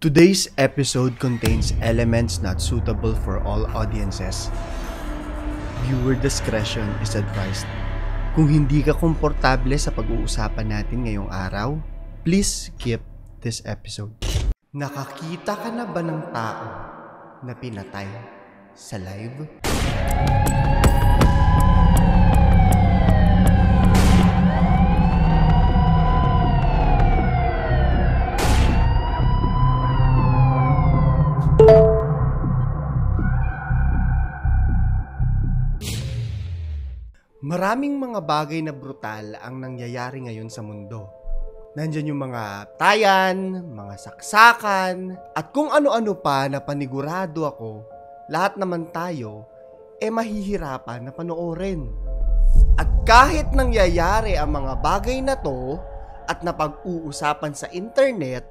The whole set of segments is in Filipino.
Today's episode contains elements not suitable for all audiences. Viewer discretion is advised. Kung hindi ka komportable sa pag-uusapan natin ngayong araw, please skip this episode. Nakakita ka na ba ng tao na pinatay sa live? Maraming mga bagay na brutal ang nangyayari ngayon sa mundo. Nandyan yung mga tayan, mga saksakan, at kung ano-ano pa na panigurado ako, lahat naman tayo, mahihirapan na panoorin. At kahit nangyayari ang mga bagay na to, at napag-uusapan sa internet,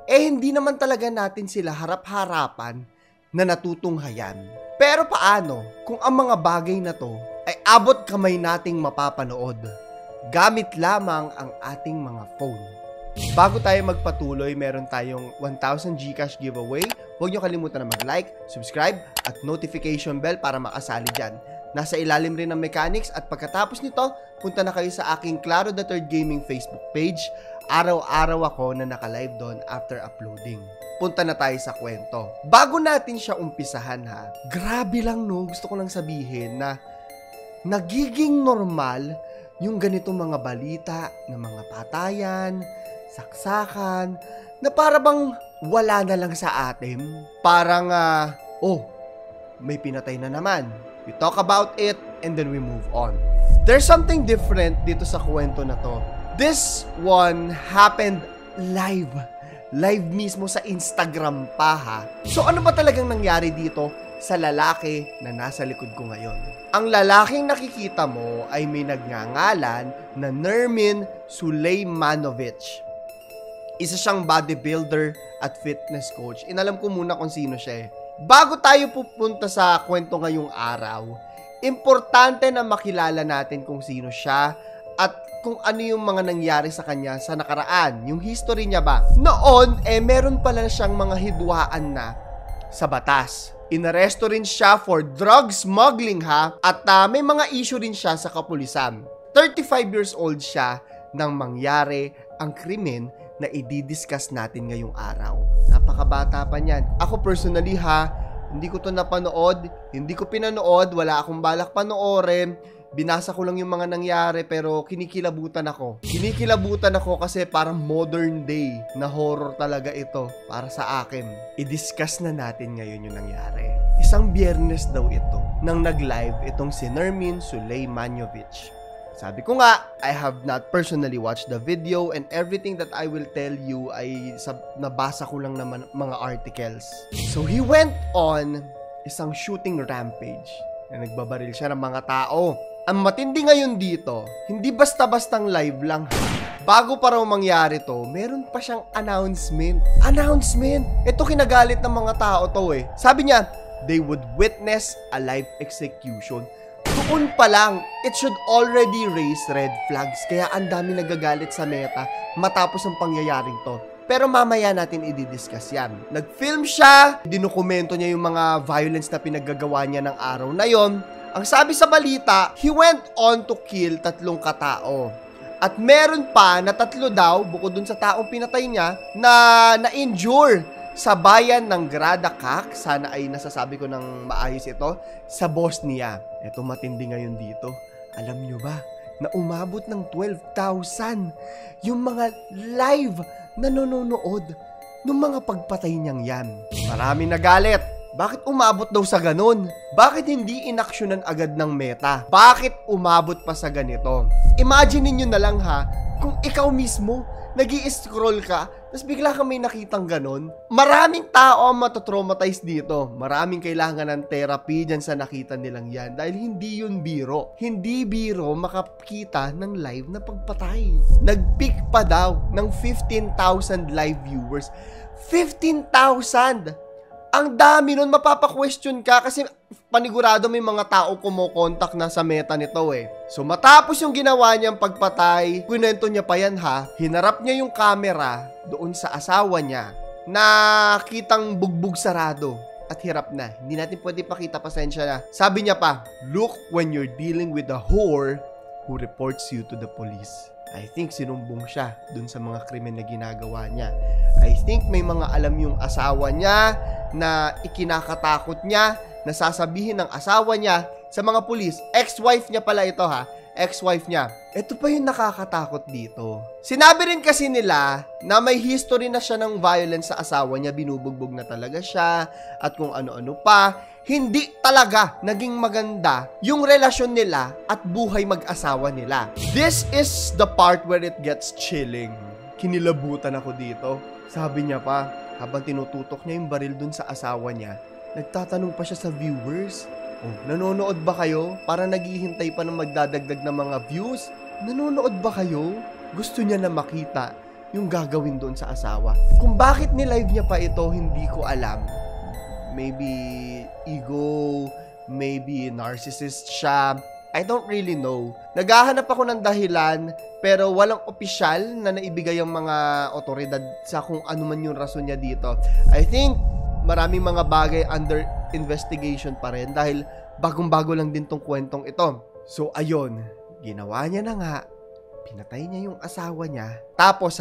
hindi naman talaga natin sila harap-harapan na natutunghayan. Pero paano kung ang mga bagay na to ay abot kamay nating mapapanood gamit lamang ang ating mga phone? Bago tayo magpatuloy, meron tayong 1,000 GCash giveaway. Huwag nyo kalimutan na mag-like, subscribe, at notification bell para makasali dyan. Nasa ilalim rin ng mechanics, at pagkatapos nito, punta na kayo sa aking Claro the Third Gaming Facebook page. Araw-araw ako na naka-live doon after uploading. Punta na tayo sa kwento. Bago natin siya umpisahan ha, grabe lang no, gusto ko lang sabihin na nagiging normal yung ganitong mga balita ng mga patayan, saksakan, na para bang wala na lang sa atin. Parang, may pinatay na naman. We talk about it and then we move on. There's something different dito sa kwento na to. This one happened live. Live mismo sa Instagram pa ha. So ano ba talagang nangyari dito sa lalaki na nasa likod ko ngayon? Ang lalaking nakikita mo ay may nagngangalan na Nermin Sulejmanovic. Isa siyang bodybuilder at fitness coach. Inalam ko muna kung sino siya eh. Bago tayo pupunta sa kwento ngayong araw, importante na makilala natin kung sino siya at kung ano yung mga nangyari sa kanya sa nakaraan. Yung history niya ba? Noon, meron pala siyang mga hidwaan na sa batas. Inaresto rin siya for drug smuggling ha, at may mga issue rin siya sa kapulisan. 35 years old siya nang mangyari ang krimen na i-discuss natin ngayong araw. Napakabata pa niyan. Ako personally ha, hindi ko to napanood, hindi ko pinanood, wala akong balak panoorin. Binasa ko lang yung mga nangyari pero kinikilabutan ako. Kinikilabutan ako kasi parang modern day na horror talaga ito para sa akin. I-discuss na natin ngayon yung nangyari. Isang Biyernes daw ito nang nag-live itong si Nermin Sulejmanovic. Sabi ko nga, I have not personally watched the video and everything that I will tell you ay nabasa ko lang naman mga articles. So he went on isang shooting rampage na nagbabaril siya ng mga tao. Ang matindi ngayon dito, hindi basta-bastang live lang ha. Bago pa raw mangyari to, meron pa siyang announcement. Announcement! Ito kinagalit ng mga tao to eh. Sabi niya, they would witness a live execution. Doon pa lang, it should already raise red flags. Kaya ang dami nagagalit sa Meta matapos ang pangyayaring to. Pero mamaya natin i-discuss yan. Nag-film siya, dinukumento niya yung mga violence na pinaggagawa niya ng araw na yon. Ang sabi sa balita, he went on to kill 3 katao. At meron pa na 3 daw, bukod dun sa taong pinatay niya, na na-injure sa bayan ng Gradačak. Sana ay nasasabi ko ng maayos ito, sa Bosnia. Ito matindi ngayon dito. Alam nyo ba, na umabot ng 12,000 yung mga live na nanonood ng mga pagpatay niyang yan. Maraming nagalit. Bakit umabot daw sa ganun? Bakit hindi inaksyonan agad ng Meta? Bakit umabot pa sa ganito? Imagine niyo na lang ha, kung ikaw mismo, nag-i-scroll ka, tapos bigla ka may nakitang ganun. Maraming tao ang matatraumatize dito. Maraming kailangan ng therapy dyan sa nakita nilang yan. Dahil hindi yun biro. Hindi biro makakita ng live na pagpatay. Nag-peak pa daw ng 15,000 live viewers. 15,000! Ang dami nun, mapapa-question ka kasi panigurado may mga tao kumokontak na sa Meta nito eh. So matapos yung ginawa niyang pagpatay, kwento niya pa yan ha, hinarap niya yung camera doon sa asawa niya nakitang bugbog sarado at hirap na. Hindi natin pwede pakita, pasensya na. Sabi niya pa, look when you're dealing with a whore who reports you to the police. I think sinumbong siya dun sa mga krimen na ginagawa niya. I think may mga alam yung asawa niya na ikinakatakot niya, na sasabihin ng asawa niya sa mga pulis. Ex-wife niya pala ito ha. Ex-wife niya. Ito pa yung nakakatakot dito. Sinabi rin kasi nila na may history na siya ng violence sa asawa niya. Binubugbog na talaga siya at kung ano-ano pa. Hindi talaga naging maganda yung relasyon nila at buhay mag-asawa nila. This is the part where it gets chilling. Kinilabutan ako dito. Sabi niya pa, habang tinututok niya yung baril dun sa asawa niya, nagtatanong pa siya sa viewers, oh, nanonood ba kayo? Para naghihintay pa ng magdadagdag ng mga views? Nanonood ba kayo? Gusto niya na makita yung gagawin doon sa asawa. Kung bakit ni-live niya pa ito, hindi ko alam. Maybe ego, maybe narcissist siya. I don't really know. Naghahanap ako ng dahilan, pero walang opisyal na naibigay ang mga otoridad sa kung ano man yung rason niya dito. I think maraming mga bagay under investigation pa rin dahil bagong-bago lang din tong kwentong ito. So ayun, ginawa niya na nga, pinatay niya yung asawa niya. Tapos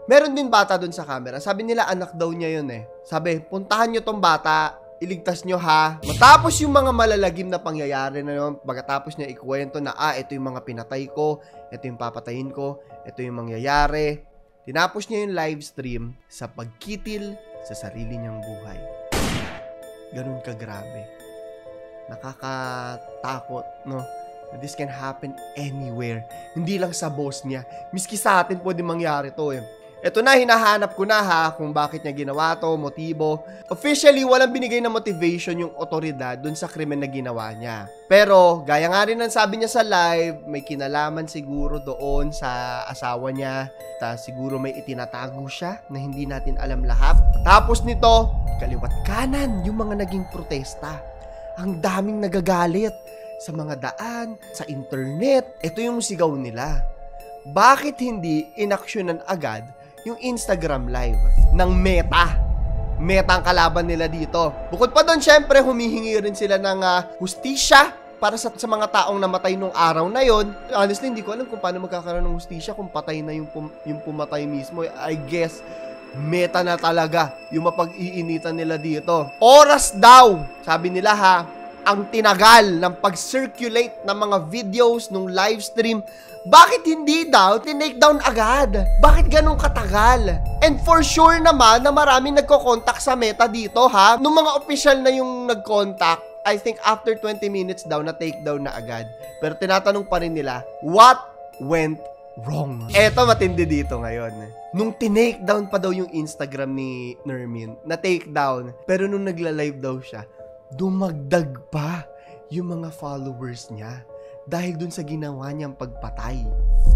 meron din bata dun sa camera. Sabi nila anak daw niya yun eh. Sabi, puntahan niyo tong bata, iligtas nyo ha. Matapos yung mga malalagim na pangyayari na yun, pagkatapos niya ikwento na ito yung mga pinatay ko, ito yung papatayin ko, ito yung mangyayari. Tinapos niya yung live stream sa pagkitil sa sarili niyang buhay. Ganun kagrabe. Nakakatakot, no? This can happen anywhere. Hindi lang sa boss niya. Miski sa atin pwede mangyari to eh. Ito na, hinahanap ko na kung bakit niya ginawa to, motibo. Officially, walang binigay na motivation yung otoridad dun sa krimen na ginawa niya. Pero, gaya nga rin ang sabi niya sa live, may kinalaman siguro doon sa asawa niya. Siguro may itinatago siya na hindi natin alam lahat. Tapos nito, kaliwat kanan yung mga naging protesta. Ang daming nagagalit sa mga daan, sa internet. Ito yung sigaw nila. Bakit hindi inaksyonan agad yung Instagram live ng Meta? Meta ang kalaban nila dito. Bukod pa doon, syempre, humihingi rin sila ng hustisya para sa mga taong namatay nung araw na yon. Honestly, hindi ko alam kung paano magkakaroon ng hustisya kung patay na yung pumatay mismo. I guess, Meta na talaga yung mapag-iinitan nila dito. Oras daw, sabi nila ang tinagal ng pag-circulate ng mga videos nung live stream. Bakit hindi daw tinake down agad? Bakit ganun katagal? And for sure naman na maraming nagko-contact sa Meta dito Nung mga official na yung nag-contact, I think after 20 minutes daw na take down na agad. Pero tinatanong pa rin nila, what went wrong? Eto matindi dito ngayon. Nung tinake down pa daw yung Instagram ni Nermin, na take down, pero nung nagla-live daw siya, dumagdag pa yung mga followers niya dahil dun sa ginawa niyang pagpatay.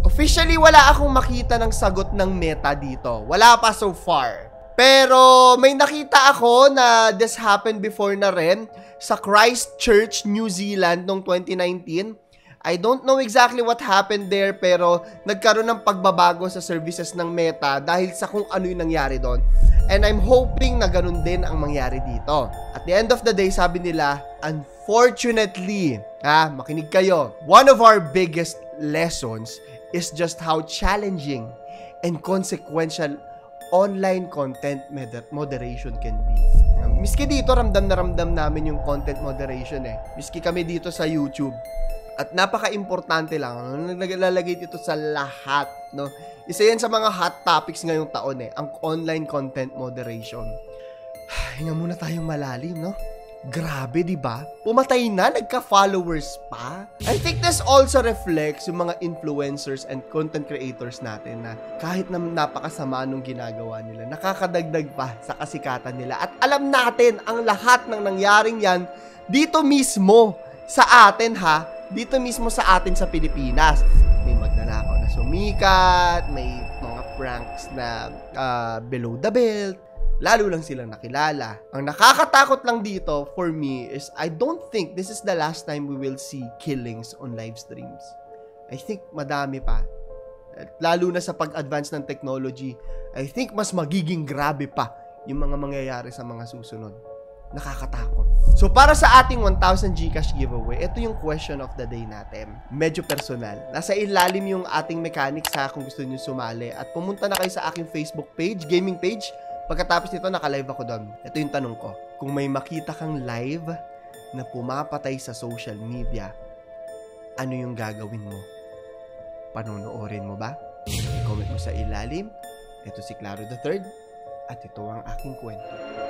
Officially, wala akong makita ng sagot ng Meta dito. Wala pa so far. Pero may nakita ako na this happened before na rin sa Christchurch, New Zealand noong 2019. I don't know exactly what happened there, pero nagkaroon ng pagbabago sa services ng Meta dahil sa kung ano yung nangyari doon. And I'm hoping na ganun din ang mangyari dito. At the end of the day, sabi nila, unfortunately, makinig kayo, one of our biggest lessons is just how challenging and consequential online content moderation can be. Miski dito, ramdam na ramdam namin yung content moderation Miski kami dito sa YouTube. At napaka-importante lang, naglalagay dito sa lahat, no? Isa yan sa mga hot topics ngayong taon ang online content moderation. Hinga muna tayong malalim, no? Grabe, di ba? Pumatay na, nagka-followers pa. I think this also reflects yung mga influencers and content creators natin na kahit na napakasama nung ginagawa nila, nakakadagdag pa sa kasikatan nila. At alam natin ang lahat ng nangyaring yan dito mismo sa atin dito mismo sa atin sa Pilipinas. May magnanakaw na sumikat, may mga pranks na below the belt, lalo lang silang nakilala. Ang nakakatakot lang dito for me is I don't think this is the last time we will see killings on live streams. I think madami pa. Lalo na sa pag-advance ng technology, I think mas magiging grabe pa yung mga mangyayari sa mga susunod. Nakakatakot. So para sa ating 1,000 Gcash giveaway, ito yung question of the day natin. Medyo personal. Nasa ilalim yung ating mechanics ha kung gusto niyo sumali. At pumunta na kayo sa aking Facebook page, gaming page. Pagkatapos nito, naka-live ako doon. Ito yung tanong ko. Kung may makita kang live na pumapatay sa social media, ano yung gagawin mo? Panonoorin mo ba? I-comment mo sa ilalim. Ito si Claro the Third. At ito ang aking kwento.